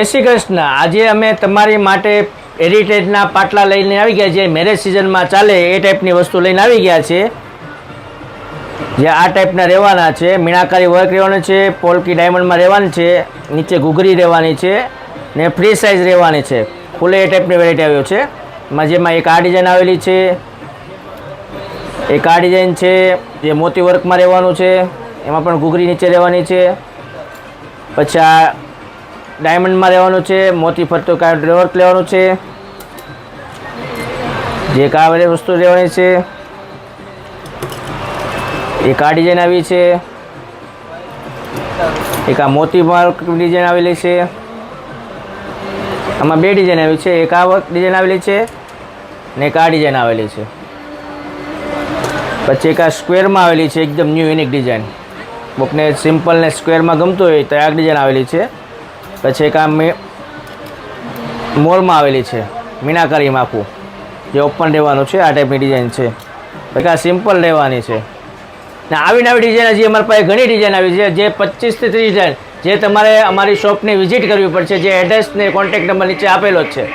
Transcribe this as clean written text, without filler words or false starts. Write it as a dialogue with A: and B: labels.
A: જય શ્રી કૃષ્ણ। આજે અમે તમારી માટે હેરિટેજના પાટલા લઈને આવી ગયા છે। મેરેજ સિઝનમાં ચાલે એ ટાઈપની વસ્તુ લઈને આવી ગયા છે। જે આ ટાઈપના રહેવાના છે, મીણાકારી વર્ક રહેવાનું છે, પોલકી ડાયમંડમાં રહેવાની છે, નીચે ઘૂઘરી રહેવાની છે ને ફ્રી સાઇઝ રહેવાની છે। ફૂલે એ ટાઈપની વેરાયટી આવ્યો છે। જેમાં એક આ ડિઝાઇન આવેલી છે, એક આ ડિઝાઇન છે જે મોતી વર્કમાં રહેવાનું છે, એમાં પણ ઘૂઘરી નીચે રહેવાની છે। પછી આ ડાયમંડમાં રહેવાનું છે, મોતી ફરતો વર્ક લેવાનું છે, જે કાવેરી વસ્તુ રહેવાની છે। એક આ ડિઝાઇન આવી છે, એક આ મોતી વર્ક ડિઝાઇન આવેલી છે। આમાં બે ડિઝાઇન આવી છે, એક આ વર્ક ડિઝાઇન આવેલી છે ને એક આ ડિઝાઇન આવેલી છે। પછી એક આ સ્ક્વેરમાં આવેલી છે, એકદમ ન્યૂ યુનિક ડિઝાઇન। કોકને સિમ્પલ ને સ્ક્વેરમાં ગમતું હોય તો આ ડિઝાઇન આવેલી છે। પછી એક આ મોલમાં આવેલી છે, મીનાકારીમાં આખું જે ઓપન રહેવાનું છે, આ ટાઈપની ડિઝાઇન છે। પછી આ સિમ્પલ રહેવાની છે ને આવી નવી ડિઝાઇન હજી અમારી પાસે ઘણી ડિઝાઇન આવી છે, જે 25 થી 30 ડિઝાઇન, જે તમારે અમારી શોપની વિઝિટ કરવી પડશે, જે એડ્રેસ ને કોન્ટેક્ટ નંબર નીચે આપેલો જ છે।